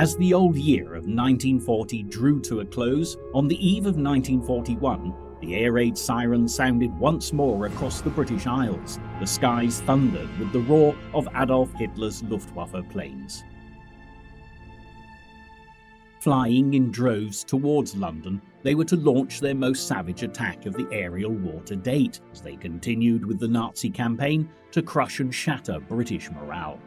As the old year of 1940 drew to a close, on the eve of 1941, the air raid siren sounded once more across the British Isles. The skies thundered with the roar of Adolf Hitler's Luftwaffe planes. Flying in droves towards London, they were to launch their most savage attack of the aerial war to date, as they continued with the Nazi campaign to crush and shatter British morale.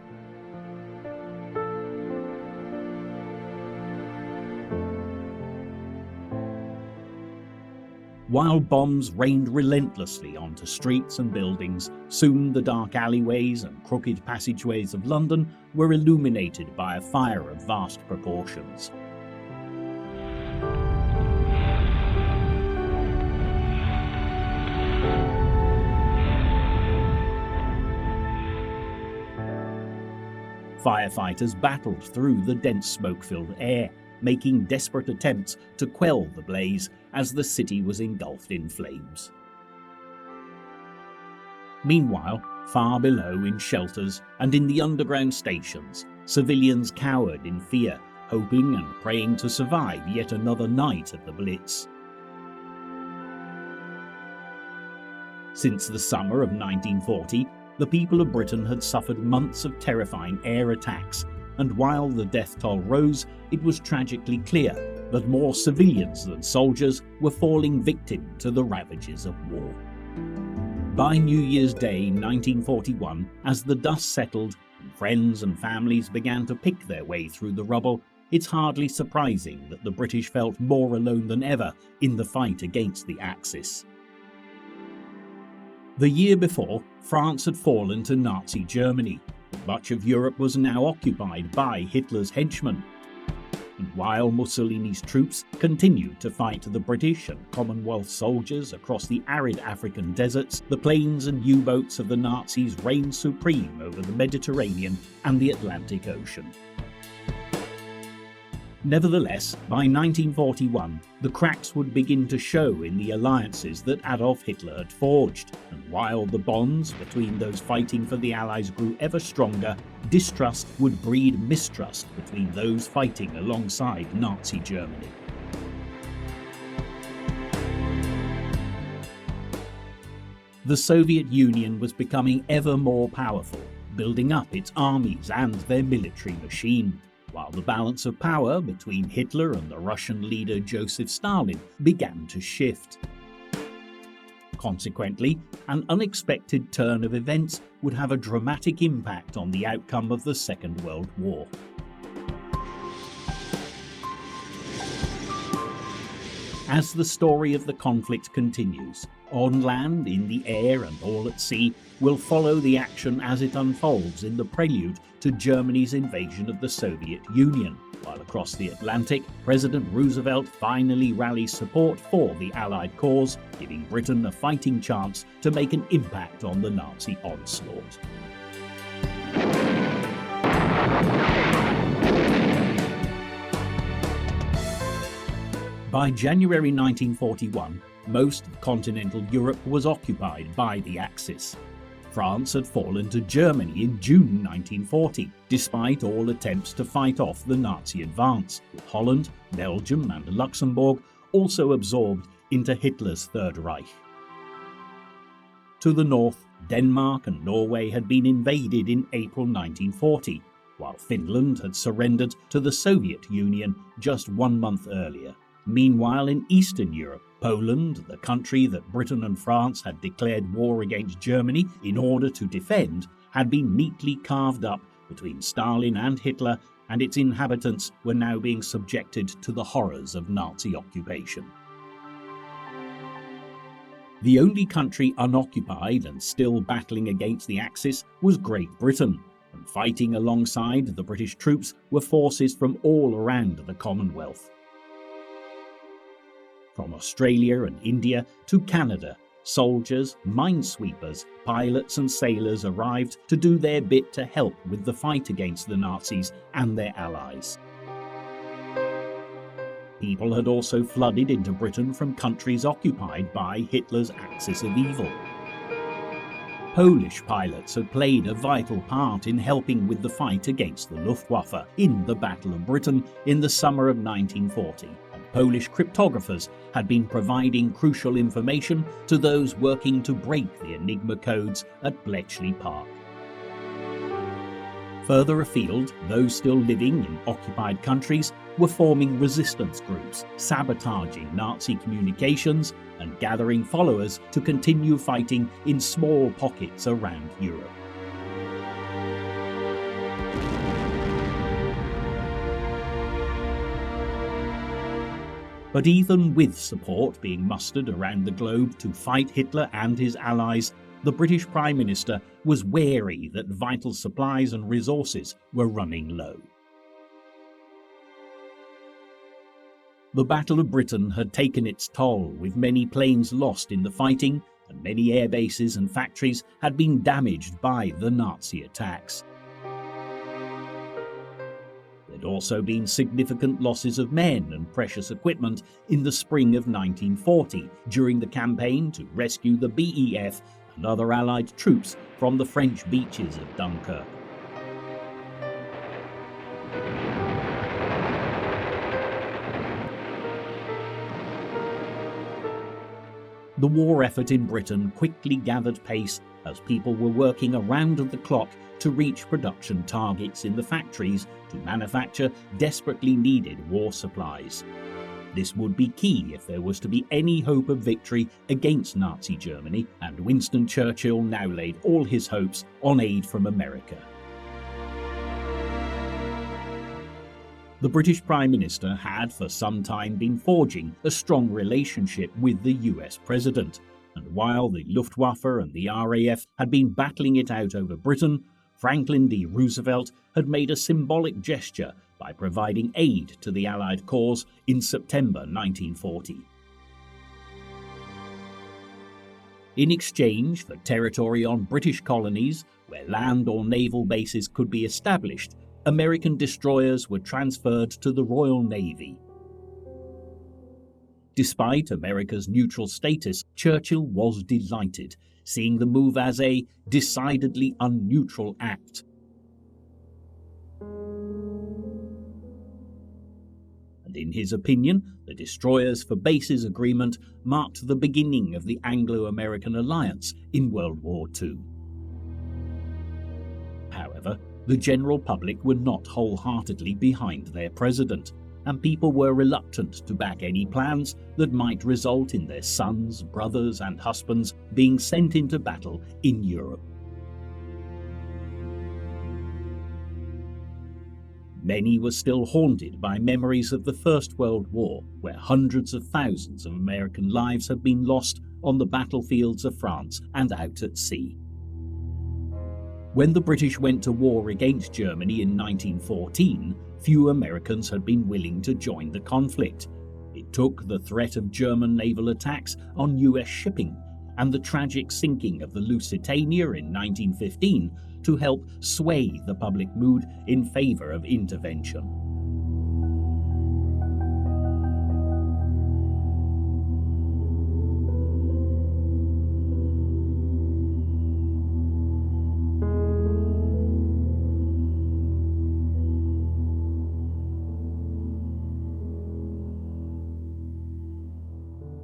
While bombs rained relentlessly onto streets and buildings, soon the dark alleyways and crooked passageways of London were illuminated by a fire of vast proportions. Firefighters battled through the dense smoke-filled air, making desperate attempts to quell the blaze as the city was engulfed in flames. Meanwhile, far below in shelters and in the underground stations, civilians cowered in fear, hoping and praying to survive yet another night of the Blitz. Since the summer of 1940, the people of Britain had suffered months of terrifying air attacks, and while the death toll rose, it was tragically clear that more civilians than soldiers were falling victim to the ravages of war. By New Year's Day 1941, as the dust settled and friends and families began to pick their way through the rubble, it's hardly surprising that the British felt more alone than ever in the fight against the Axis. The year before, France had fallen to Nazi Germany. Much of Europe was now occupied by Hitler's henchmen. And while Mussolini's troops continued to fight the British and Commonwealth soldiers across the arid African deserts, the planes and U-boats of the Nazis reigned supreme over the Mediterranean and the Atlantic Ocean. Nevertheless, by 1941, the cracks would begin to show in the alliances that Adolf Hitler had forged, and while the bonds between those fighting for the Allies grew ever stronger, distrust would breed mistrust between those fighting alongside Nazi Germany. The Soviet Union was becoming ever more powerful, building up its armies and their military machine, while the balance of power between Hitler and the Russian leader Joseph Stalin began to shift. Consequently, an unexpected turn of events would have a dramatic impact on the outcome of the Second World War. As the story of the conflict continues, on land, in the air and all at sea, we'll follow the action as it unfolds in the prelude to Germany's invasion of the Soviet Union, while across the Atlantic, President Roosevelt finally rallies support for the Allied cause, giving Britain a fighting chance to make an impact on the Nazi onslaught. By January 1941, most of continental Europe was occupied by the Axis. France had fallen to Germany in June 1940, despite all attempts to fight off the Nazi advance, with Holland, Belgium and Luxembourg also absorbed into Hitler's Third Reich. To the north, Denmark and Norway had been invaded in April 1940, while Finland had surrendered to the Soviet Union just 1 month earlier. Meanwhile, in Eastern Europe, Poland, the country that Britain and France had declared war against Germany in order to defend, had been neatly carved up between Stalin and Hitler, and its inhabitants were now being subjected to the horrors of Nazi occupation. The only country unoccupied and still battling against the Axis was Great Britain, and fighting alongside the British troops were forces from all around the Commonwealth. From Australia and India to Canada, soldiers, minesweepers, pilots and sailors arrived to do their bit to help with the fight against the Nazis and their allies. People had also flooded into Britain from countries occupied by Hitler's Axis of evil. Polish pilots had played a vital part in helping with the fight against the Luftwaffe in the Battle of Britain in the summer of 1940, and Polish cryptographers had been providing crucial information to those working to break the Enigma codes at Bletchley Park. Further afield, those still living in occupied countries were forming resistance groups, sabotaging Nazi communications and gathering followers to continue fighting in small pockets around Europe. But even with support being mustered around the globe to fight Hitler and his allies, the British Prime Minister was wary that vital supplies and resources were running low. The Battle of Britain had taken its toll, with many planes lost in the fighting, and many air bases and factories had been damaged by the Nazi attacks. There'd also been significant losses of men and precious equipment in the spring of 1940 during the campaign to rescue the BEF and other Allied troops from the French beaches of Dunkirk. The war effort in Britain quickly gathered pace as people were working around the clock to reach production targets in the factories to manufacture desperately needed war supplies. This would be key if there was to be any hope of victory against Nazi Germany, and Winston Churchill now laid all his hopes on aid from America. The British Prime Minister had for some time been forging a strong relationship with the US President, and while the Luftwaffe and the RAF had been battling it out over Britain, Franklin D. Roosevelt had made a symbolic gesture by providing aid to the Allied cause in September 1940. In exchange for territory on British colonies where land or naval bases could be established, American destroyers were transferred to the Royal Navy. Despite America's neutral status, Churchill was delighted, seeing the move as a decidedly unneutral act. And in his opinion, the Destroyers for Bases agreement marked the beginning of the Anglo-American alliance in World War II. However, the general public were not wholeheartedly behind their president, and people were reluctant to back any plans that might result in their sons, brothers, and husbands being sent into battle in Europe. Many were still haunted by memories of the First World War, where hundreds of thousands of American lives had been lost on the battlefields of France and out at sea. When the British went to war against Germany in 1914, few Americans had been willing to join the conflict. It took the threat of German naval attacks on US shipping and the tragic sinking of the Lusitania in 1915 to help sway the public mood in favour of intervention.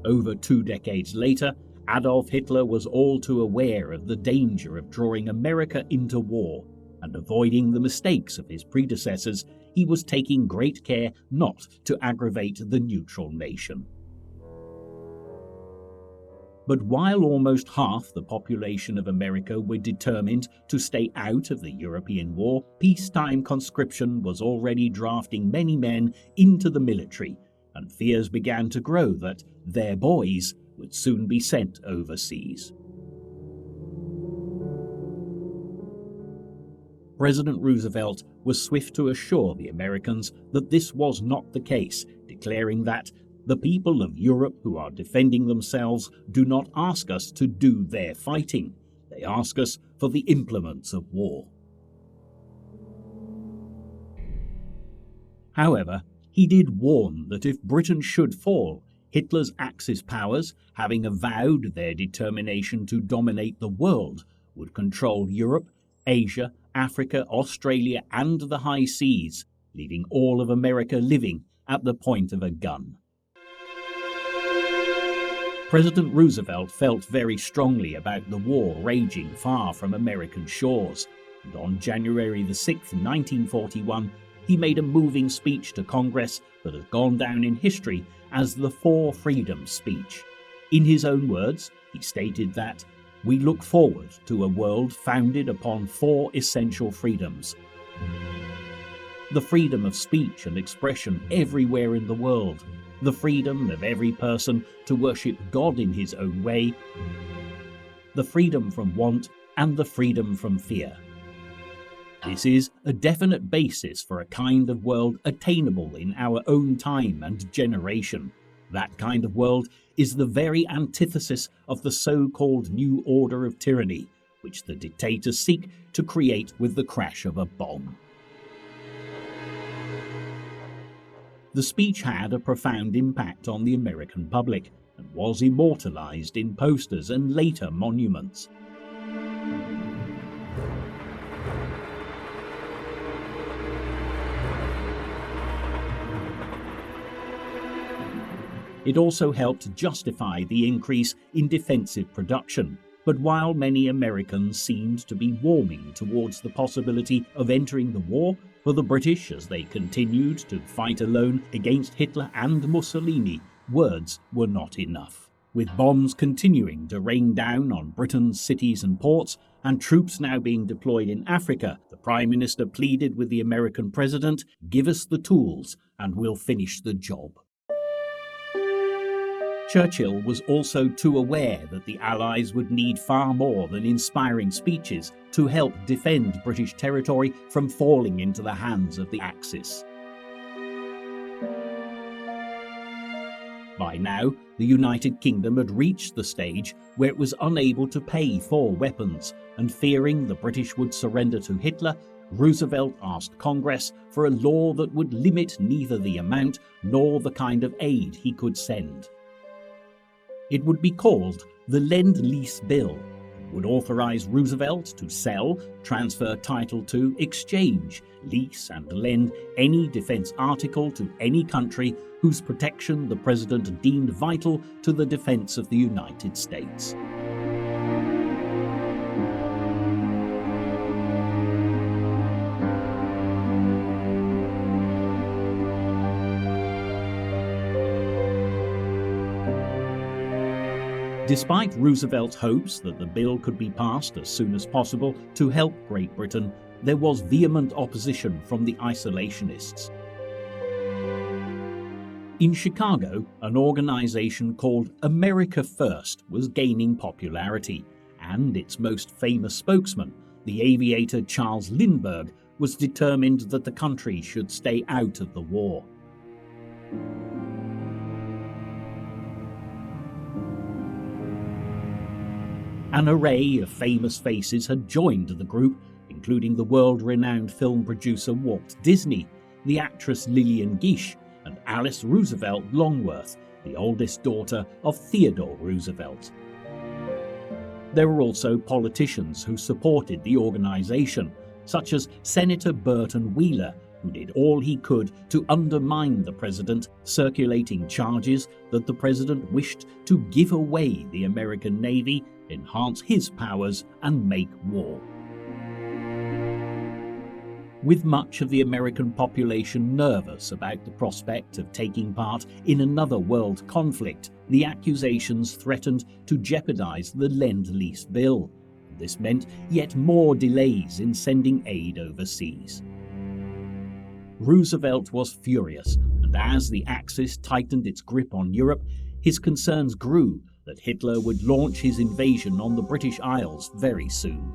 Over 2 decades later, Adolf Hitler was all too aware of the danger of drawing America into war, and avoiding the mistakes of his predecessors, he was taking great care not to aggravate the neutral nation. But while almost half the population of America were determined to stay out of the European war, peacetime conscription was already drafting many men into the military, and fears began to grow that their boys would soon be sent overseas. President Roosevelt was swift to assure the Americans that this was not the case, declaring that the people of Europe who are defending themselves do not ask us to do their fighting. They ask us for the implements of war. However, he did warn that if Britain should fall, Hitler's Axis powers, having avowed their determination to dominate the world, would control Europe, Asia, Africa, Australia, and the high seas, leaving all of America living at the point of a gun. President Roosevelt felt very strongly about the war raging far from American shores, and on January 6, 1941, he made a moving speech to Congress that has gone down in history as the Four Freedoms speech. In his own words, he stated that, "We look forward to a world founded upon four essential freedoms. The freedom of speech and expression everywhere in the world, the freedom of every person to worship God in his own way, the freedom from want, and the freedom from fear. This is a definite basis for a kind of world attainable in our own time and generation. That kind of world is the very antithesis of the so-called new order of tyranny, which the dictators seek to create with the crash of a bomb." The speech had a profound impact on the American public and was immortalized in posters and later monuments. It also helped justify the increase in defensive production. But while many Americans seemed to be warming towards the possibility of entering the war, for the British as they continued to fight alone against Hitler and Mussolini, words were not enough. With bombs continuing to rain down on Britain's cities and ports, and troops now being deployed in Africa, the Prime Minister pleaded with the American President, "Give us the tools and we'll finish the job." Churchill was also too aware that the Allies would need far more than inspiring speeches to help defend British territory from falling into the hands of the Axis. By now, the United Kingdom had reached the stage where it was unable to pay for weapons, and fearing the British would surrender to Hitler, Roosevelt asked Congress for a law that would limit neither the amount nor the kind of aid he could send. It would be called the Lend-Lease Bill, and would authorize Roosevelt to sell, transfer title to, exchange, lease and lend any defense article to any country whose protection the president deemed vital to the defense of the United States. Despite Roosevelt's hopes that the bill could be passed as soon as possible to help Great Britain, there was vehement opposition from the isolationists. In Chicago, an organization called America First was gaining popularity, and its most famous spokesman, the aviator Charles Lindbergh, was determined that the country should stay out of the war. An array of famous faces had joined the group, including the world-renowned film producer Walt Disney, the actress Lillian Gish, and Alice Roosevelt Longworth, the oldest daughter of Theodore Roosevelt. There were also politicians who supported the organization, such as Senator Burton Wheeler, who did all he could to undermine the president, circulating charges that the president wished to give away the American Navy, enhance his powers, and make war. With much of the American population nervous about the prospect of taking part in another world conflict, the accusations threatened to jeopardize the Lend-Lease Bill. This meant yet more delays in sending aid overseas. Roosevelt was furious, and as the Axis tightened its grip on Europe, his concerns grew that Hitler would launch his invasion on the British Isles very soon.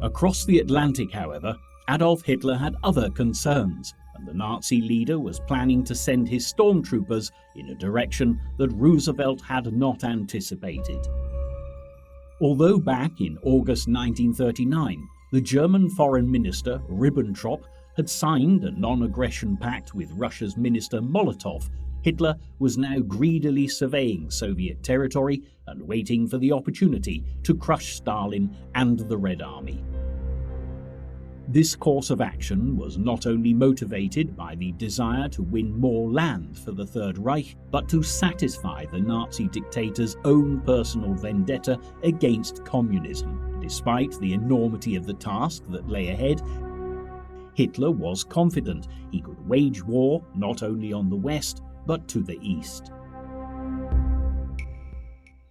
Across the Atlantic, however, Adolf Hitler had other concerns, and the Nazi leader was planning to send his stormtroopers in a direction that Roosevelt had not anticipated. Although back in August 1939, the German Foreign Minister Ribbentrop had signed a non-aggression pact with Russia's Minister Molotov, Hitler was now greedily surveying Soviet territory and waiting for the opportunity to crush Stalin and the Red Army. This course of action was not only motivated by the desire to win more land for the Third Reich, but to satisfy the Nazi dictator's own personal vendetta against communism. Despite the enormity of the task that lay ahead, Hitler was confident he could wage war not only on the West, but to the East.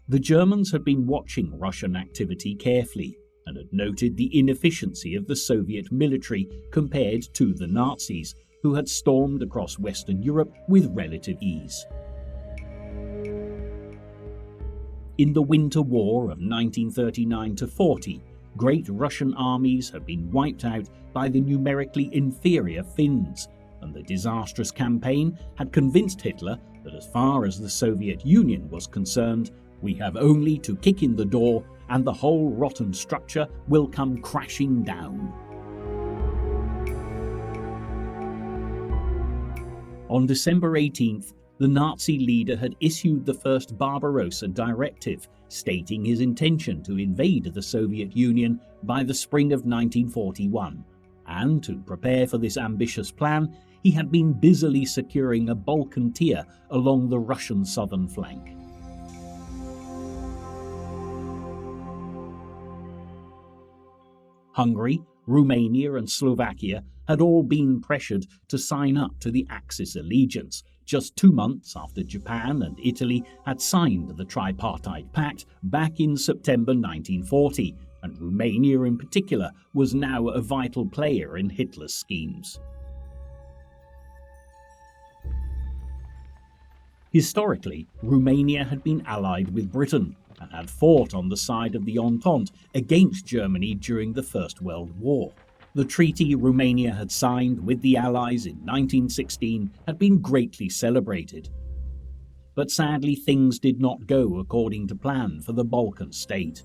The Germans had been watching Russian activity carefully and had noted the inefficiency of the Soviet military compared to the Nazis, who had stormed across Western Europe with relative ease. In the Winter War of 1939-40, great Russian armies had been wiped out by the numerically inferior Finns, and the disastrous campaign had convinced Hitler that as far as the Soviet Union was concerned, we have only to kick in the door and the whole rotten structure will come crashing down. On December 18th, the Nazi leader had issued the first Barbarossa Directive, stating his intention to invade the Soviet Union by the spring of 1941, and to prepare for this ambitious plan, he had been busily securing a Balkan tier along the Russian southern flank. Hungary, Romania and Slovakia had all been pressured to sign up to the Axis allegiance, just 2 months after Japan and Italy had signed the Tripartite Pact back in September 1940, and Romania in particular was now a vital player in Hitler's schemes. Historically, Romania had been allied with Britain and had fought on the side of the Entente against Germany during the First World War. The treaty Romania had signed with the Allies in 1916 had been greatly celebrated. But sadly, things did not go according to plan for the Balkan state.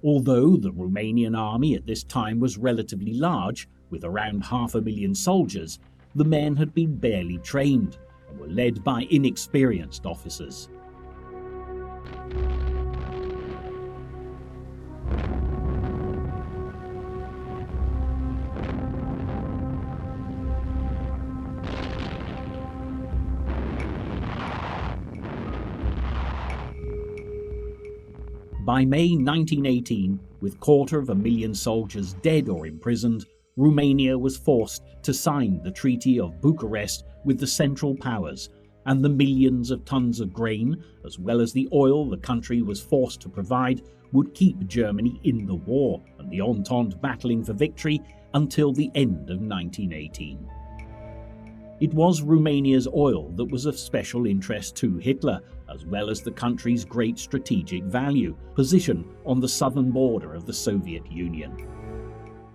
Although the Romanian army at this time was relatively large, with around 500,000 soldiers, the men had been barely trained and were led by inexperienced officers. By May 1918, with 250,000 soldiers dead or imprisoned, Romania was forced to sign the Treaty of Bucharest with the Central Powers, and the millions of tons of grain, as well as the oil the country was forced to provide, would keep Germany in the war and the Entente battling for victory until the end of 1918. It was Romania's oil that was of special interest to Hitler, as well as the country's great strategic value, position on the southern border of the Soviet Union.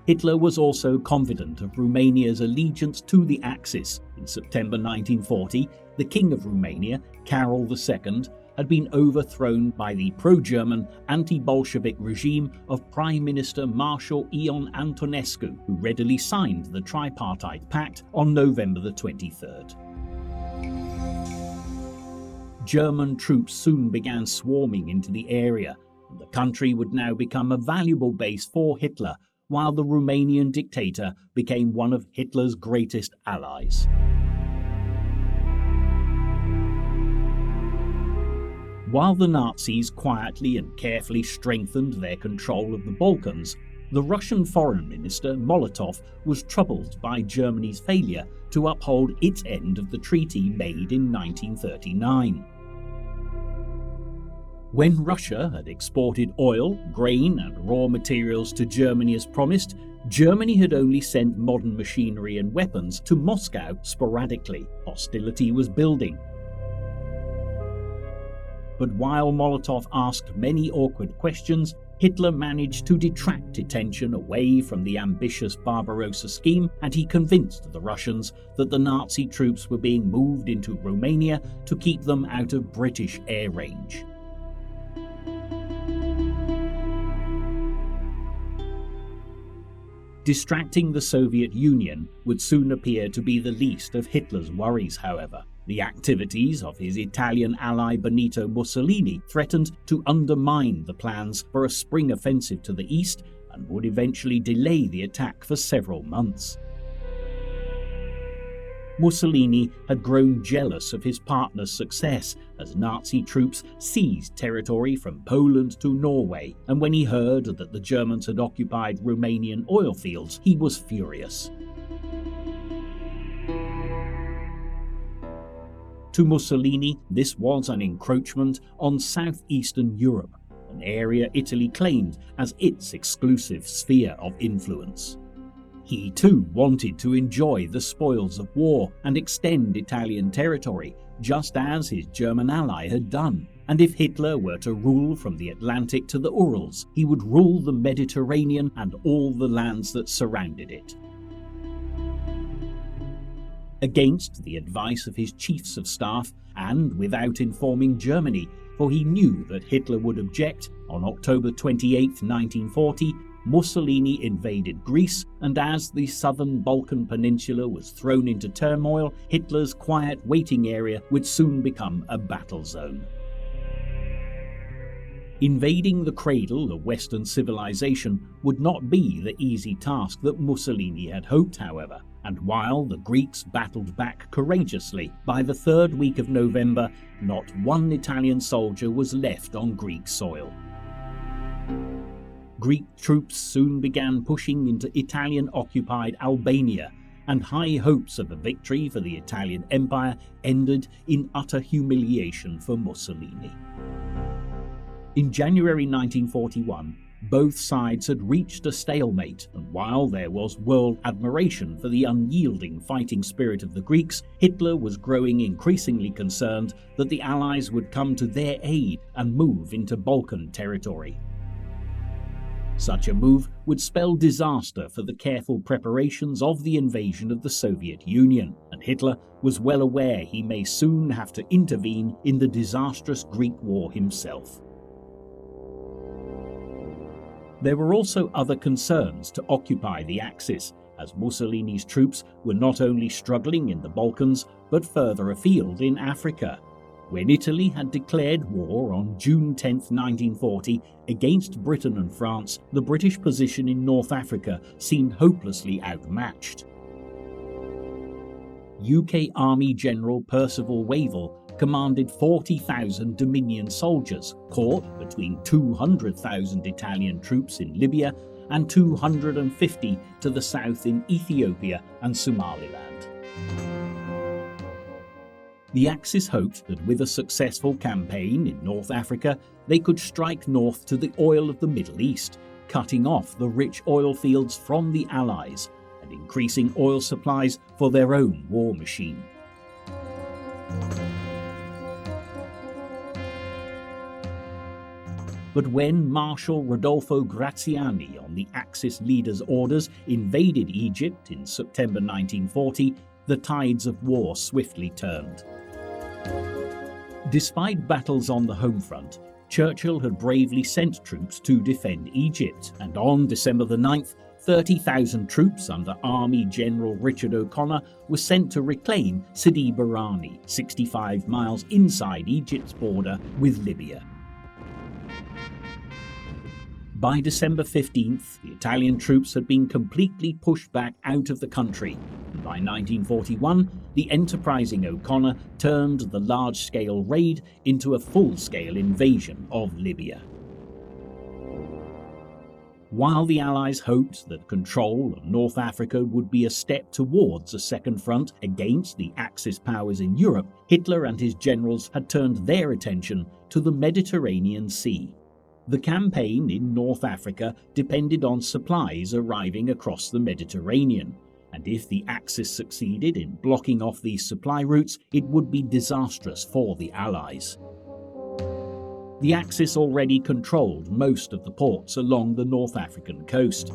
Hitler was also confident of Romania's allegiance to the Axis. In September 1940, the King of Romania, Carol II, had been overthrown by the pro-German, anti-Bolshevik regime of Prime Minister Marshal Ion Antonescu, who readily signed the Tripartite Pact on November the 23rd. German troops soon began swarming into the area, and the country would now become a valuable base for Hitler, while the Romanian dictator became one of Hitler's greatest allies. While the Nazis quietly and carefully strengthened their control of the Balkans, the Russian Foreign Minister Molotov was troubled by Germany's failure to uphold its end of the treaty made in 1939. When Russia had exported oil, grain and raw materials to Germany as promised, Germany had only sent modern machinery and weapons to Moscow sporadically. Hostility was building. But while Molotov asked many awkward questions, Hitler managed to detract attention away from the ambitious Barbarossa scheme, and he convinced the Russians that the Nazi troops were being moved into Romania to keep them out of British air range. Distracting the Soviet Union would soon appear to be the least of Hitler's worries, however. The activities of his Italian ally Benito Mussolini threatened to undermine the plans for a spring offensive to the east and would eventually delay the attack for several months. Mussolini had grown jealous of his partner's success as Nazi troops seized territory from Poland to Norway, and when he heard that the Germans had occupied Romanian oil fields, he was furious. To Mussolini, this was an encroachment on southeastern Europe, an area Italy claimed as its exclusive sphere of influence. He too wanted to enjoy the spoils of war and extend Italian territory, just as his German ally had done. And if Hitler were to rule from the Atlantic to the Urals, he would rule the Mediterranean and all the lands that surrounded it. Against the advice of his chiefs of staff, and without informing Germany, for he knew that Hitler would object, on October 28, 1940, Mussolini invaded Greece, and as the southern Balkan peninsula was thrown into turmoil, Hitler's quiet waiting area would soon become a battle zone. Invading the cradle of Western civilization would not be the easy task that Mussolini had hoped, however, and while the Greeks battled back courageously, by the third week of November, not one Italian soldier was left on Greek soil. Greek troops soon began pushing into Italian-occupied Albania, and high hopes of a victory for the Italian Empire ended in utter humiliation for Mussolini. In January 1941, both sides had reached a stalemate, and while there was world admiration for the unyielding fighting spirit of the Greeks, Hitler was growing increasingly concerned that the Allies would come to their aid and move into Balkan territory. Such a move would spell disaster for the careful preparations of the invasion of the Soviet Union, and Hitler was well aware he may soon have to intervene in the disastrous Greek War himself. There were also other concerns to occupy the Axis, as Mussolini's troops were not only struggling in the Balkans, but further afield in Africa. When Italy had declared war on June 10, 1940, against Britain and France, the British position in North Africa seemed hopelessly outmatched. UK Army General Percival Wavell commanded 40,000 Dominion soldiers, caught between 200,000 Italian troops in Libya and 250 to the south in Ethiopia and Somaliland. The Axis hoped that with a successful campaign in North Africa, they could strike north to the oil of the Middle East, cutting off the rich oil fields from the Allies and increasing oil supplies for their own war machine. But when Marshal Rodolfo Graziani, on the Axis leader's orders, invaded Egypt in September 1940, the tides of war swiftly turned. Despite battles on the home front, Churchill had bravely sent troops to defend Egypt, and on December the 9th, 30,000 troops under Army General Richard O'Connor were sent to reclaim Sidi Barrani, 65 miles inside Egypt's border with Libya. By December 15th, the Italian troops had been completely pushed back out of the country, and by 1941, the enterprising O'Connor turned the large-scale raid into a full-scale invasion of Libya. While the Allies hoped that control of North Africa would be a step towards a second front against the Axis powers in Europe, Hitler and his generals had turned their attention to the Mediterranean Sea. The campaign in North Africa depended on supplies arriving across the Mediterranean, and if the Axis succeeded in blocking off these supply routes, it would be disastrous for the Allies. The Axis already controlled most of the ports along the North African coast.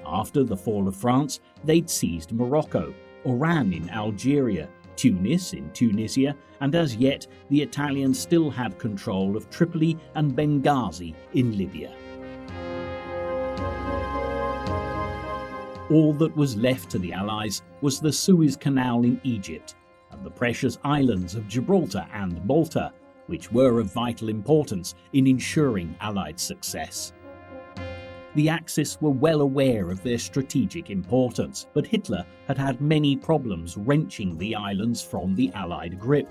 After the fall of France, they'd seized Morocco, Oran in Algeria, Tunis in Tunisia, and as yet the Italians still had control of Tripoli and Benghazi in Libya. All that was left to the Allies was the Suez Canal in Egypt, and the precious islands of Gibraltar and Malta, which were of vital importance in ensuring Allied success. The Axis were well aware of their strategic importance, but Hitler had had many problems wrenching the islands from the Allied grip.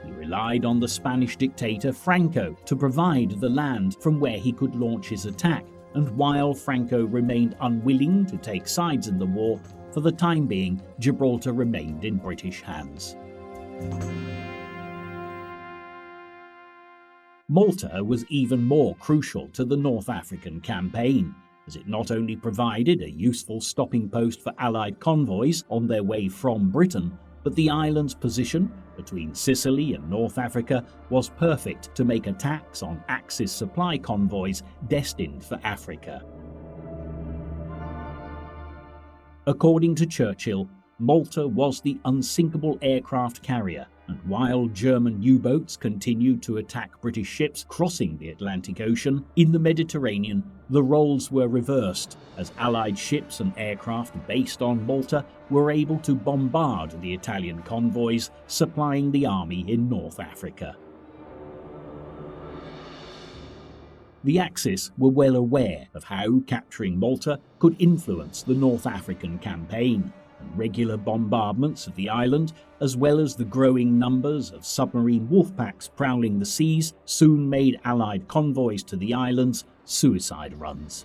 He relied on the Spanish dictator Franco to provide the land from where he could launch his attack, and while Franco remained unwilling to take sides in the war, for the time being, Gibraltar remained in British hands. Malta was even more crucial to the North African campaign, as it not only provided a useful stopping post for Allied convoys on their way from Britain, but the island's position between Sicily and North Africa was perfect to make attacks on Axis supply convoys destined for Africa. According to Churchill, Malta was the unsinkable aircraft carrier, and while German U-boats continued to attack British ships crossing the Atlantic Ocean, in the Mediterranean the roles were reversed, as Allied ships and aircraft based on Malta were able to bombard the Italian convoys supplying the army in North Africa. The Axis were well aware of how capturing Malta could influence the North African campaign, and regular bombardments of the island, as well as the growing numbers of submarine wolf packs prowling the seas, soon made Allied convoys to the islands suicide runs.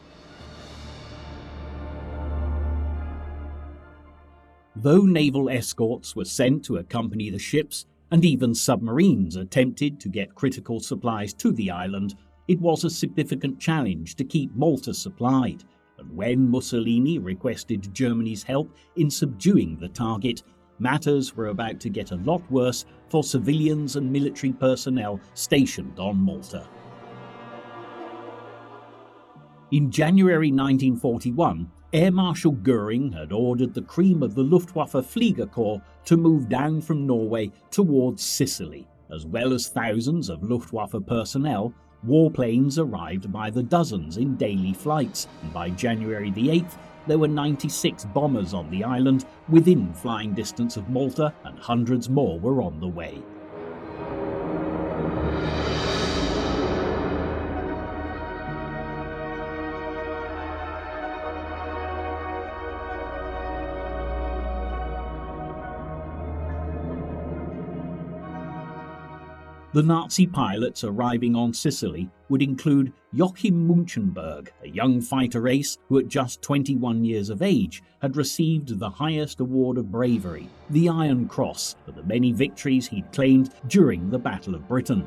Though naval escorts were sent to accompany the ships, and even submarines attempted to get critical supplies to the island, it was a significant challenge to keep Malta supplied, and when Mussolini requested Germany's help in subduing the target, matters were about to get a lot worse for civilians and military personnel stationed on Malta. In January 1941, Air Marshal Göring had ordered the cream of the Luftwaffe Fliegerkorps to move down from Norway towards Sicily. As well as thousands of Luftwaffe personnel, warplanes arrived by the dozens in daily flights, and by January the 8th, there were 96 bombers on the island within flying distance of Malta, and hundreds more were on the way. The Nazi pilots arriving on Sicily would include Joachim Munchenberg, a young fighter ace who at just 21 years of age had received the highest award of bravery, the Iron Cross, for the many victories he'd claimed during the Battle of Britain.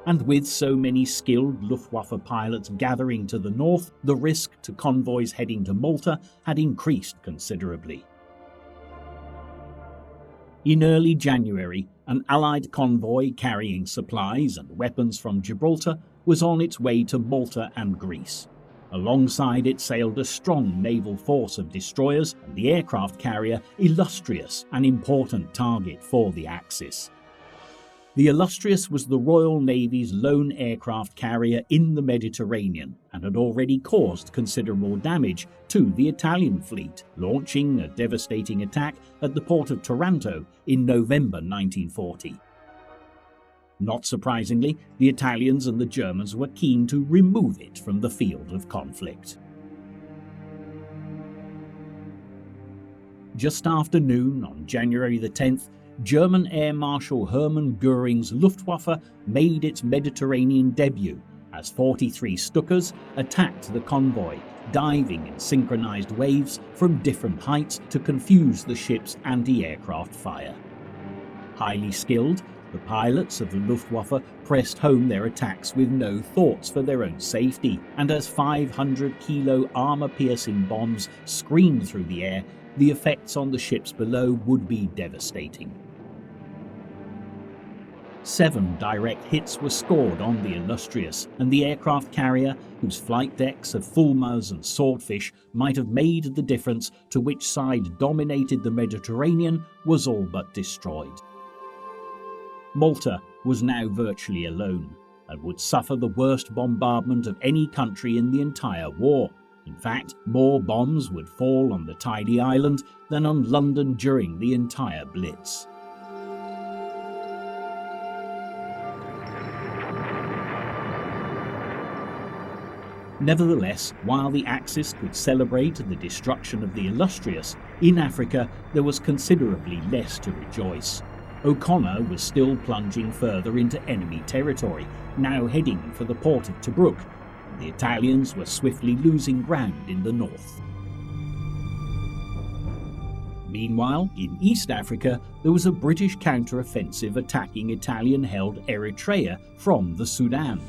And with so many skilled Luftwaffe pilots gathering to the north, the risk to convoys heading to Malta had increased considerably. In early January, an Allied convoy carrying supplies and weapons from Gibraltar was on its way to Malta and Greece. Alongside it sailed a strong naval force of destroyers and the aircraft carrier Illustrious, an important target for the Axis. The Illustrious was the Royal Navy's lone aircraft carrier in the Mediterranean and had already caused considerable damage to the Italian fleet, launching a devastating attack at the port of Taranto in November 1940. Not surprisingly, the Italians and the Germans were keen to remove it from the field of conflict. Just after noon on January the 10th, German Air Marshal Hermann Göring's Luftwaffe made its Mediterranean debut as 43 Stukas attacked the convoy, diving in synchronized waves from different heights to confuse the ship's anti-aircraft fire. Highly skilled, the pilots of the Luftwaffe pressed home their attacks with no thoughts for their own safety, and as 500-kilo armor-piercing bombs screamed through the air, the effects on the ships below would be devastating. 7 direct hits were scored on the Illustrious, and the aircraft carrier, whose flight decks of fulmars and swordfish might have made the difference to which side dominated the Mediterranean, was all but destroyed. Malta was now virtually alone, and would suffer the worst bombardment of any country in the entire war. In fact, more bombs would fall on the tidy island than on London during the entire Blitz. Nevertheless, while the Axis could celebrate the destruction of the illustrious, in Africa there was considerably less to rejoice. O'Connor was still plunging further into enemy territory, now heading for the port of Tobruk, and the Italians were swiftly losing ground in the north. Meanwhile, in East Africa, there was a British counter-offensive attacking Italian-held Eritrea from the Sudan.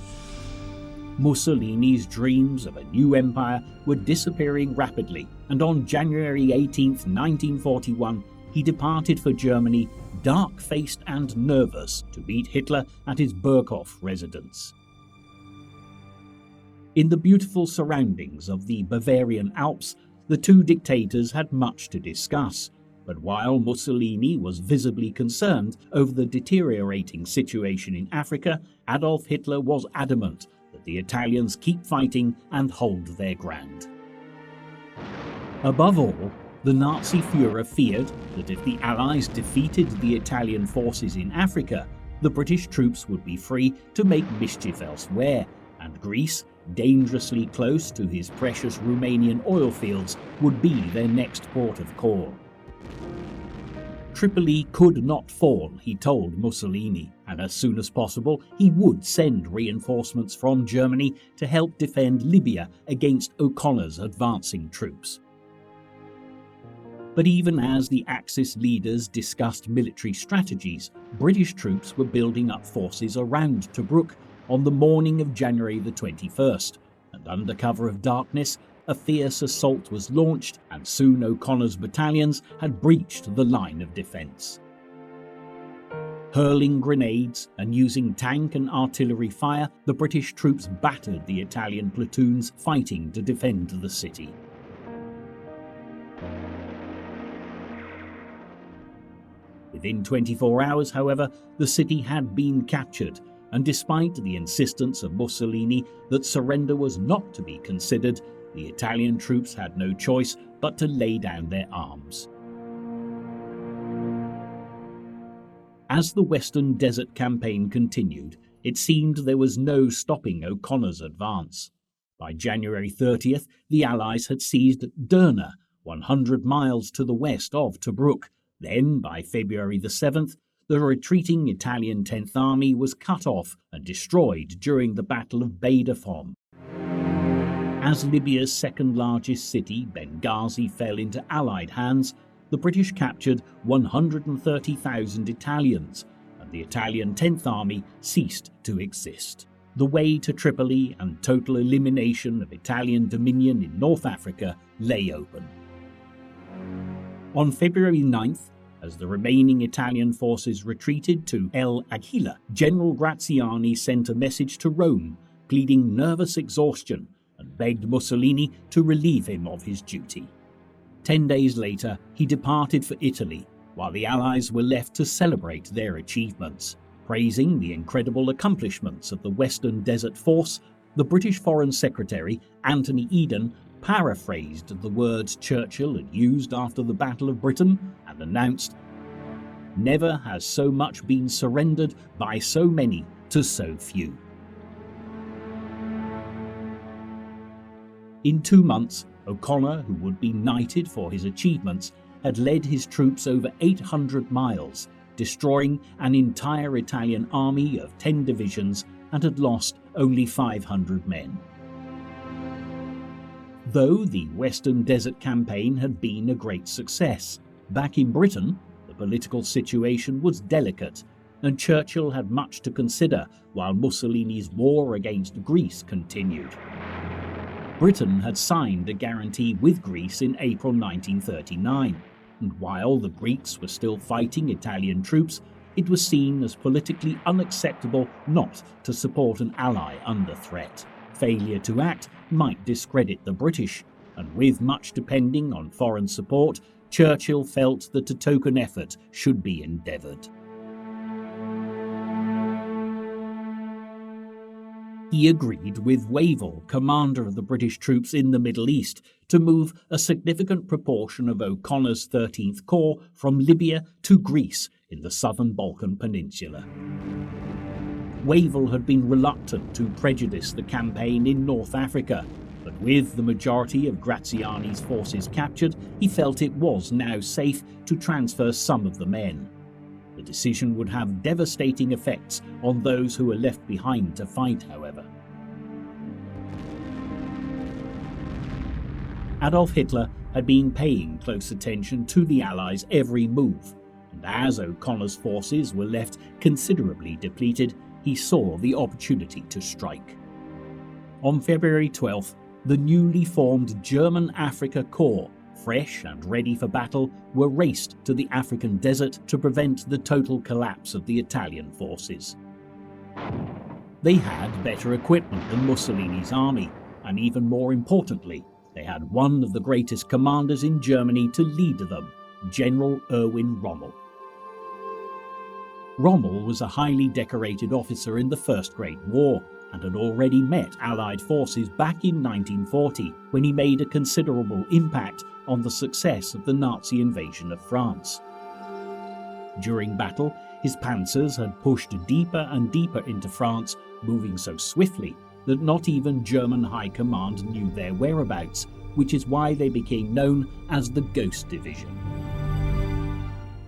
Mussolini's dreams of a new empire were disappearing rapidly, and on January 18, 1941, he departed for Germany, dark-faced and nervous, to meet Hitler at his Birkhof residence. In the beautiful surroundings of the Bavarian Alps, the two dictators had much to discuss, but while Mussolini was visibly concerned over the deteriorating situation in Africa, Adolf Hitler was adamant that the Italians keep fighting and hold their ground. Above all, the Nazi Führer feared that if the Allies defeated the Italian forces in Africa, the British troops would be free to make mischief elsewhere, and Greece, dangerously close to his precious Romanian oil fields, would be their next port of call. Tripoli could not fall, he told Mussolini, and as soon as possible he would send reinforcements from Germany to help defend Libya against O'Connor's advancing troops. But even as the Axis leaders discussed military strategies, British troops were building up forces around Tobruk on the morning of January the 21st, and under cover of darkness, a fierce assault was launched, and soon O'Connor's battalions had breached the line of defence. Hurling grenades and using tank and artillery fire, the British troops battered the Italian platoons fighting to defend the city. Within 24 hours, however, the city had been captured, and despite the insistence of Mussolini that surrender was not to be considered, the Italian troops had no choice but to lay down their arms. As the Western Desert Campaign continued, it seemed there was no stopping O'Connor's advance. By January 30th, the Allies had seized Derna, 100 miles to the west of Tobruk. Then, by February the 7th, the retreating Italian 10th Army was cut off and destroyed during the Battle of Baidafom. As Libya's second-largest city, Benghazi, fell into Allied hands, the British captured 130,000 Italians, and the Italian 10th Army ceased to exist. The way to Tripoli and total elimination of Italian dominion in North Africa lay open. On February 9th, as the remaining Italian forces retreated to El Agheila, General Graziani sent a message to Rome, pleading nervous exhaustion, and begged Mussolini to relieve him of his duty. 10 days later, he departed for Italy, while the Allies were left to celebrate their achievements. Praising the incredible accomplishments of the Western Desert Force, the British Foreign Secretary, Anthony Eden, paraphrased the words Churchill had used after the Battle of Britain and announced, "Never has so much been surrendered by so many to so few." In 2 months, O'Connor, who would be knighted for his achievements, had led his troops over 800 miles, destroying an entire Italian army of 10 divisions, and had lost only 500 men. Though the Western Desert Campaign had been a great success, back in Britain, the political situation was delicate, and Churchill had much to consider while Mussolini's war against Greece continued. Britain had signed a guarantee with Greece in April 1939, and while the Greeks were still fighting Italian troops, it was seen as politically unacceptable not to support an ally under threat. Failure to act might discredit the British, and with much depending on foreign support, Churchill felt that a token effort should be endeavoured. He agreed with Wavell, commander of the British troops in the Middle East, to move a significant proportion of O'Connor's 13th Corps from Libya to Greece in the southern Balkan Peninsula. Wavell had been reluctant to prejudice the campaign in North Africa, but with the majority of Graziani's forces captured, he felt it was now safe to transfer some of the men. The decision would have devastating effects on those who were left behind to fight, however. Adolf Hitler had been paying close attention to the Allies' every move, and as O'Connor's forces were left considerably depleted, he saw the opportunity to strike. On February 12th, the newly formed German Afrika Corps, fresh and ready for battle, were raced to the African desert to prevent the total collapse of the Italian forces. They had better equipment than Mussolini's army, and even more importantly, they had one of the greatest commanders in Germany to lead them, General Erwin Rommel. Rommel was a highly decorated officer in the First Great War and had already met Allied forces back in 1940 when he made a considerable impact on the success of the Nazi invasion of France. During battle, his panzers had pushed deeper and deeper into France, moving so swiftly that not even German high command knew their whereabouts, which is why they became known as the Ghost Division.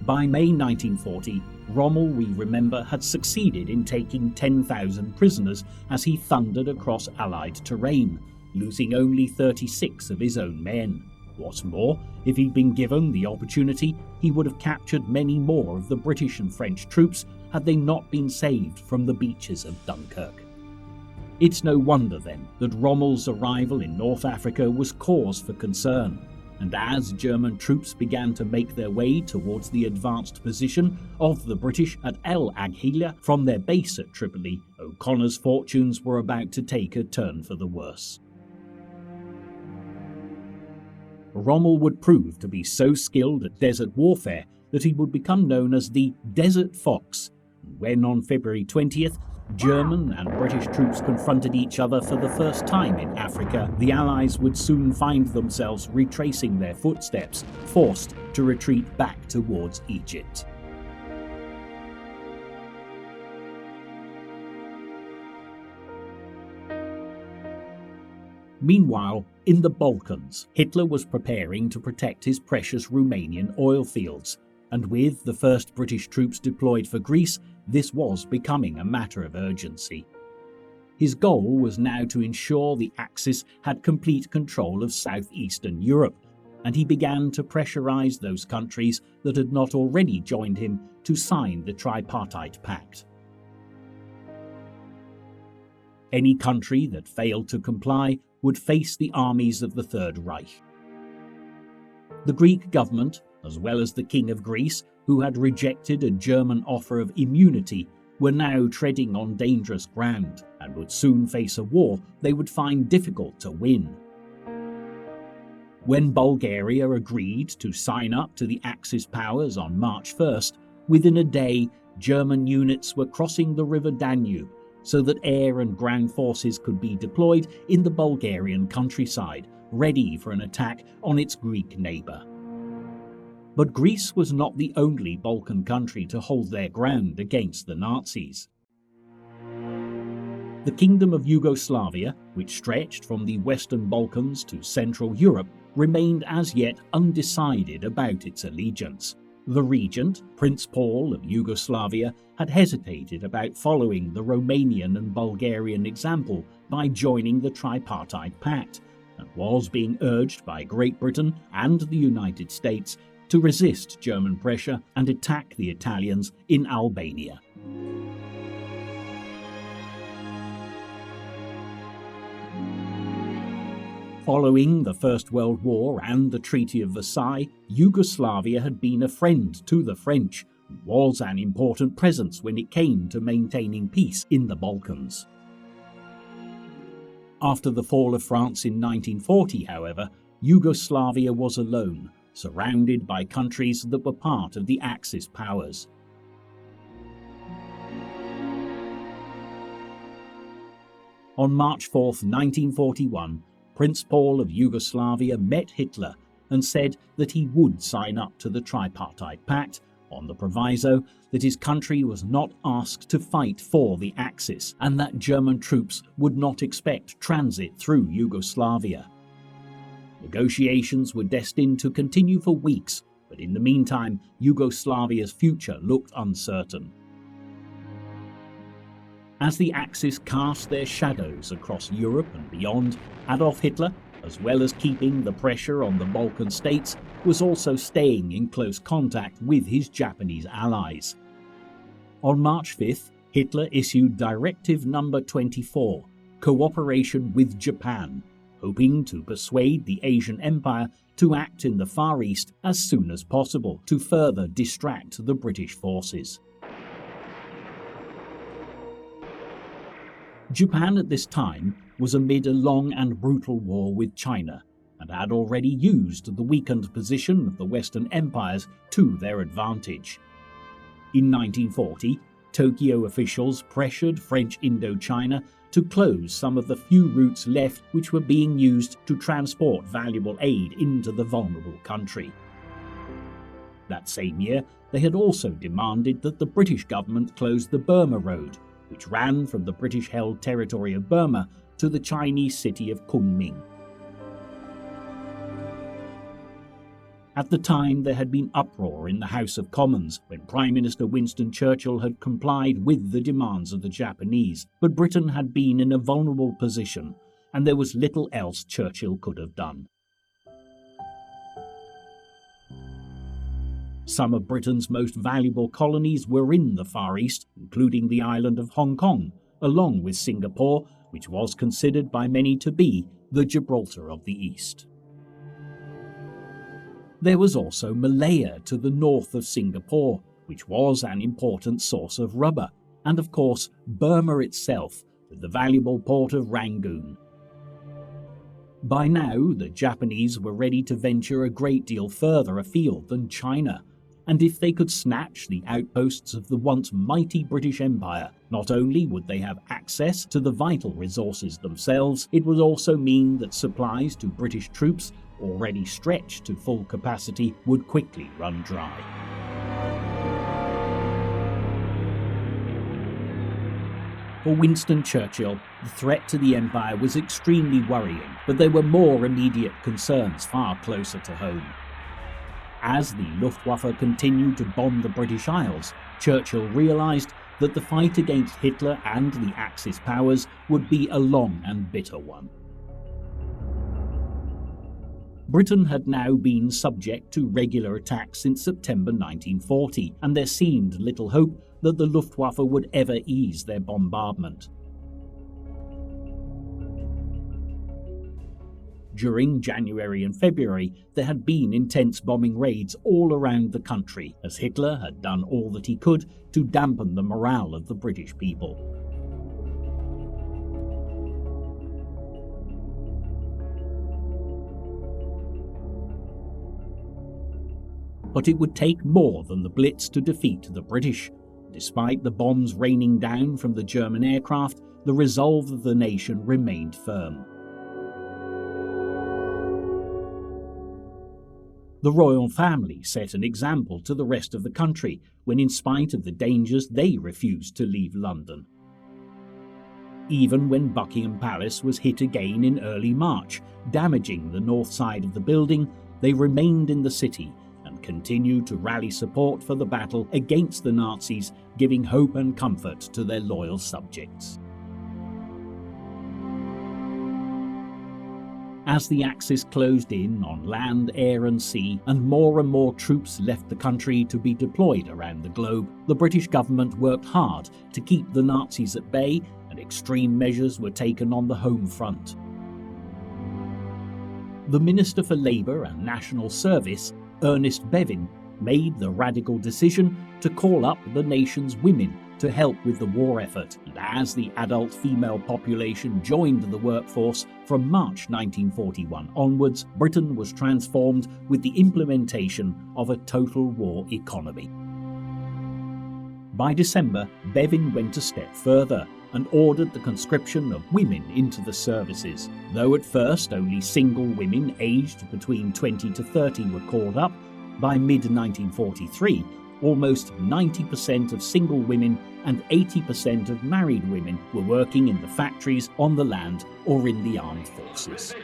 By May 1940, Rommel, we remember, had succeeded in taking 10,000 prisoners as he thundered across Allied terrain, losing only 36 of his own men. What's more, if he'd been given the opportunity, he would have captured many more of the British and French troops had they not been saved from the beaches of Dunkirk. It's no wonder, then, that Rommel's arrival in North Africa was cause for concern, and as German troops began to make their way towards the advanced position of the British at El Agheila from their base at Tripoli, O'Connor's fortunes were about to take a turn for the worse. Rommel would prove to be so skilled at desert warfare that he would become known as the Desert Fox. When on February 20th, German and British troops confronted each other for the first time in Africa, the Allies would soon find themselves retracing their footsteps, forced to retreat back towards Egypt. Meanwhile, in the Balkans, Hitler was preparing to protect his precious Romanian oil fields, and with the first British troops deployed for Greece, this was becoming a matter of urgency. His goal was now to ensure the Axis had complete control of southeastern Europe, and he began to pressurize those countries that had not already joined him to sign the Tripartite Pact. Any country that failed to comply would face the armies of the Third Reich. The Greek government, as well as the King of Greece, who had rejected a German offer of immunity, were now treading on dangerous ground and would soon face a war they would find difficult to win. When Bulgaria agreed to sign up to the Axis powers on March 1st, within a day German units were crossing the river Danube so that air and ground forces could be deployed in the Bulgarian countryside, ready for an attack on its Greek neighbour. But Greece was not the only Balkan country to hold their ground against the Nazis. The Kingdom of Yugoslavia, which stretched from the Western Balkans to Central Europe, remained as yet undecided about its allegiance. The regent, Prince Paul of Yugoslavia, had hesitated about following the Romanian and Bulgarian example by joining the Tripartite Pact, and was being urged by Great Britain and the United States to resist German pressure and attack the Italians in Albania. Following the First World War and the Treaty of Versailles, Yugoslavia had been a friend to the French and was an important presence when it came to maintaining peace in the Balkans. After the fall of France in 1940, however, Yugoslavia was alone, surrounded by countries that were part of the Axis powers. On March 4, 1941, Prince Paul of Yugoslavia met Hitler and said that he would sign up to the Tripartite Pact on the proviso that his country was not asked to fight for the Axis and that German troops would not expect transit through Yugoslavia. Negotiations were destined to continue for weeks, but in the meantime, Yugoslavia's future looked uncertain. As the Axis cast their shadows across Europe and beyond, Adolf Hitler, as well as keeping the pressure on the Balkan states, was also staying in close contact with his Japanese allies. On March 5th, Hitler issued Directive No. 24, Cooperation with Japan, hoping to persuade the Asian Empire to act in the Far East as soon as possible to further distract the British forces. Japan at this time was amid a long and brutal war with China and had already used the weakened position of the Western empires to their advantage. In 1940, Tokyo officials pressured French Indochina to close some of the few routes left which were being used to transport valuable aid into the vulnerable country. That same year, they had also demanded that the British government close the Burma Road, which ran from the British-held territory of Burma to the Chinese city of Kunming. At the time, there had been uproar in the House of Commons when Prime Minister Winston Churchill had complied with the demands of the Japanese, but Britain had been in a vulnerable position, and there was little else Churchill could have done. Some of Britain's most valuable colonies were in the Far East, including the island of Hong Kong, along with Singapore, which was considered by many to be the Gibraltar of the East. There was also Malaya to the north of Singapore, which was an important source of rubber, and of course Burma itself, with the valuable port of Rangoon. By now, the Japanese were ready to venture a great deal further afield than China, and if they could snatch the outposts of the once mighty British Empire, not only would they have access to the vital resources themselves, it would also mean that supplies to British troops, already stretched to full capacity, would quickly run dry. For Winston Churchill, the threat to the Empire was extremely worrying, but there were more immediate concerns far closer to home. As the Luftwaffe continued to bomb the British Isles, Churchill realised that the fight against Hitler and the Axis powers would be a long and bitter one. Britain had now been subject to regular attacks since September 1940, and there seemed little hope that the Luftwaffe would ever ease their bombardment. During January and February, there had been intense bombing raids all around the country, as Hitler had done all that he could to dampen the morale of the British people. But it would take more than the Blitz to defeat the British. Despite the bombs raining down from the German aircraft, the resolve of the nation remained firm. The royal family set an example to the rest of the country when, in spite of the dangers, they refused to leave London. Even when Buckingham Palace was hit again in early March, damaging the north side of the building, they remained in the city and continued to rally support for the battle against the Nazis, giving hope and comfort to their loyal subjects. As the Axis closed in on land, air and sea, and more troops left the country to be deployed around the globe, the British government worked hard to keep the Nazis at bay, and extreme measures were taken on the home front. The Minister for Labour and National Service, Ernest Bevin, made the radical decision to call up the nation's women to help with the war effort, and as the adult female population joined the workforce from March 1941 onwards, Britain was transformed with the implementation of a total war economy. By December, Bevin went a step further and ordered the conscription of women into the services. Though at first only single women aged between 20 to 30 were called up, by mid-1943, almost 90% of single women and 80% of married women were working in the factories, on the land, or in the armed forces.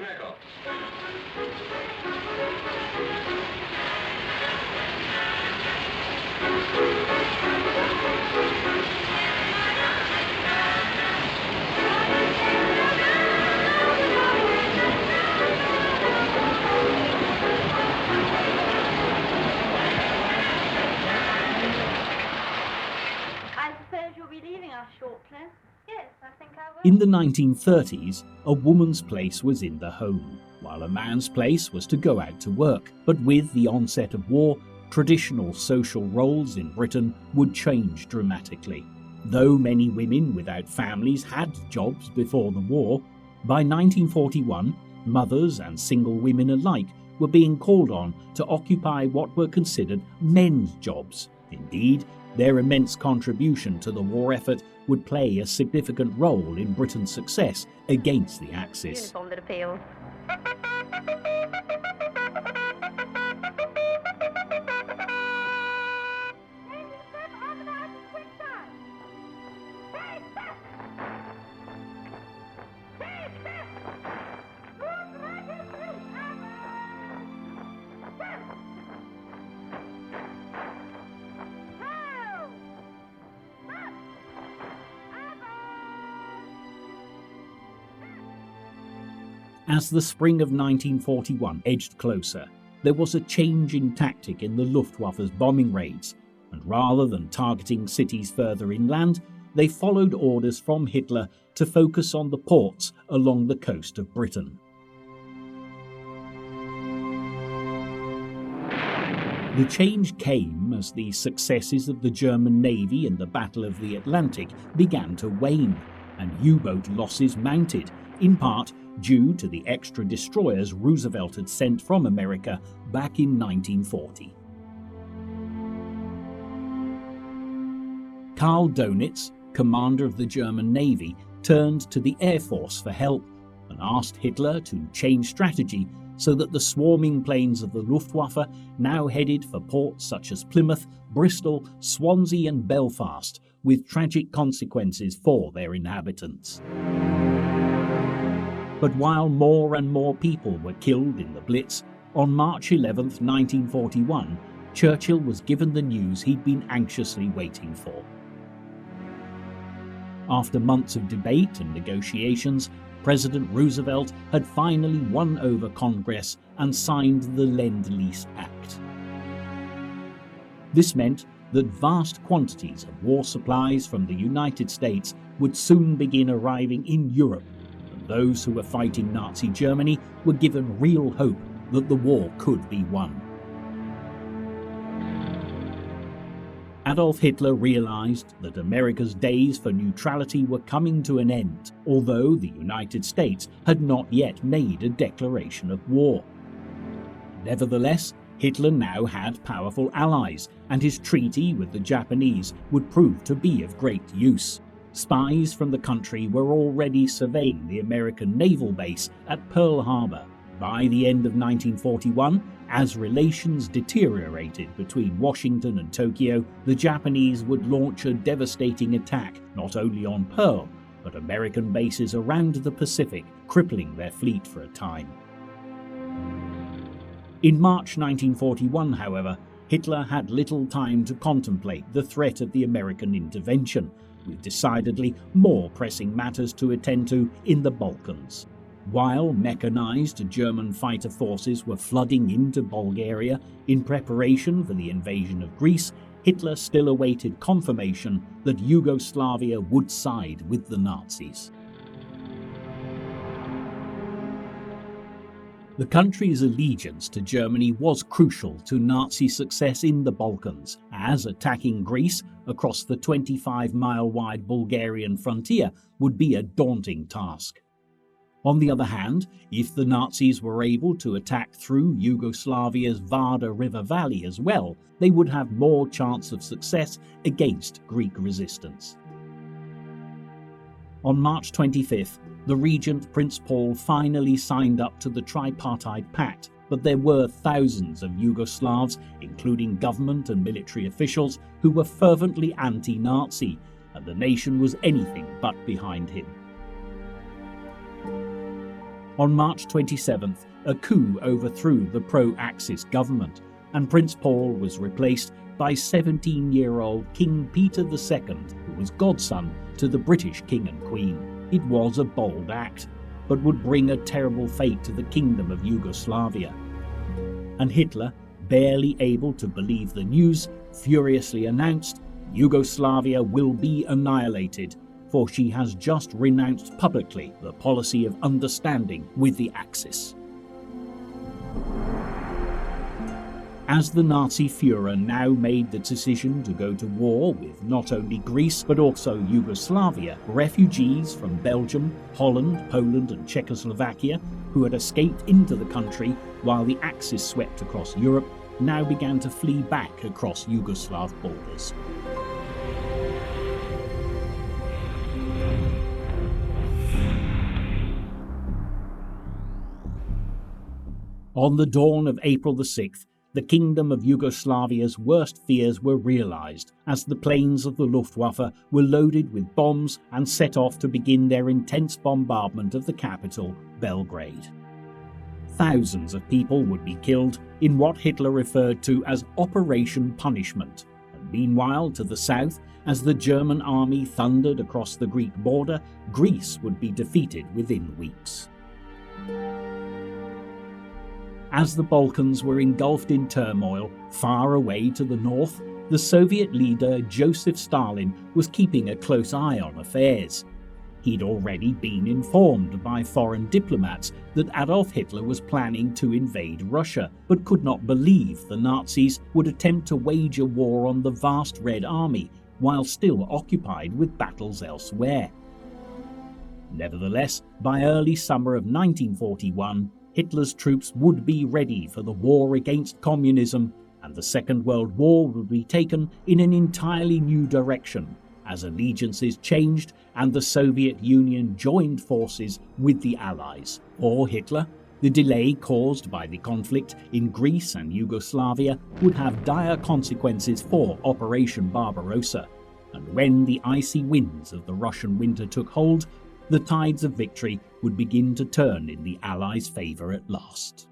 In the 1930s, a woman's place was in the home, while a man's place was to go out to work. But with the onset of war, traditional social roles in Britain would change dramatically. Though many women without families had jobs before the war, by 1941, mothers and single women alike were being called on to occupy what were considered men's jobs. Indeed, their immense contribution to the war effort would play a significant role in Britain's success against the Axis. Uniform that appeals. As the spring of 1941 edged closer, there was a change in tactic in the Luftwaffe's bombing raids, and rather than targeting cities further inland, they followed orders from Hitler to focus on the ports along the coast of Britain. The change came as the successes of the German Navy in the Battle of the Atlantic began to wane, and U-boat losses mounted, in part due to the extra destroyers Roosevelt had sent from America back in 1940. Karl Dönitz, commander of the German Navy, turned to the Air Force for help and asked Hitler to change strategy so that the swarming planes of the Luftwaffe now headed for ports such as Plymouth, Bristol, Swansea and Belfast, with tragic consequences for their inhabitants. But while more and more people were killed in the Blitz, on March 11, 1941, Churchill was given the news he'd been anxiously waiting for. After months of debate and negotiations, President Roosevelt had finally won over Congress and signed the Lend-Lease Act. This meant that vast quantities of war supplies from the United States would soon begin arriving in Europe, and those who were fighting Nazi Germany were given real hope that the war could be won. Adolf Hitler realized that America's days for neutrality were coming to an end, although the United States had not yet made a declaration of war. Nevertheless, Hitler now had powerful allies, and his treaty with the Japanese would prove to be of great use. Spies from the country were already surveying the American naval base at Pearl Harbor. By the end of 1941, as relations deteriorated between Washington and Tokyo, the Japanese would launch a devastating attack not only on Pearl, but American bases around the Pacific, crippling their fleet for a time. In March 1941, however, Hitler had little time to contemplate the threat of the American intervention, with decidedly more pressing matters to attend to in the Balkans. While mechanized German fighter forces were flooding into Bulgaria in preparation for the invasion of Greece, Hitler still awaited confirmation that Yugoslavia would side with the Nazis. The country's allegiance to Germany was crucial to Nazi success in the Balkans, as attacking Greece across the 25-mile-wide Bulgarian frontier would be a daunting task. On the other hand, if the Nazis were able to attack through Yugoslavia's Vardar River Valley as well, they would have more chance of success against Greek resistance. On March 25th, the regent Prince Paul finally signed up to the Tripartite Pact, but there were thousands of Yugoslavs, including government and military officials, who were fervently anti-Nazi, and the nation was anything but behind him. On March 27th, a coup overthrew the pro-Axis government, and Prince Paul was replaced by 17-year-old King Peter II, who was godson to the British King and Queen. It was a bold act, but would bring a terrible fate to the Kingdom of Yugoslavia. And Hitler, barely able to believe the news, furiously announced, "Yugoslavia will be annihilated, for she has just renounced publicly the policy of understanding with the Axis." As the Nazi Führer now made the decision to go to war with not only Greece but also Yugoslavia, refugees from Belgium, Holland, Poland and Czechoslovakia who had escaped into the country while the Axis swept across Europe now began to flee back across Yugoslav borders. On the dawn of April the 6th, the Kingdom of Yugoslavia's worst fears were realised as the planes of the Luftwaffe were loaded with bombs and set off to begin their intense bombardment of the capital, Belgrade. Thousands of people would be killed in what Hitler referred to as Operation Punishment, and meanwhile to the south, as the German army thundered across the Greek border, Greece would be defeated within weeks. As the Balkans were engulfed in turmoil, far away to the north, the Soviet leader Joseph Stalin was keeping a close eye on affairs. He'd already been informed by foreign diplomats that Adolf Hitler was planning to invade Russia, but could not believe the Nazis would attempt to wage a war on the vast Red Army while still occupied with battles elsewhere. Nevertheless, by early summer of 1941, Hitler's troops would be ready for the war against communism, and the Second World War would be taken in an entirely new direction as allegiances changed and the Soviet Union joined forces with the Allies. For Hitler, the delay caused by the conflict in Greece and Yugoslavia would have dire consequences for Operation Barbarossa, and when the icy winds of the Russian winter took hold, the tides of victory would begin to turn in the Allies' favour at last.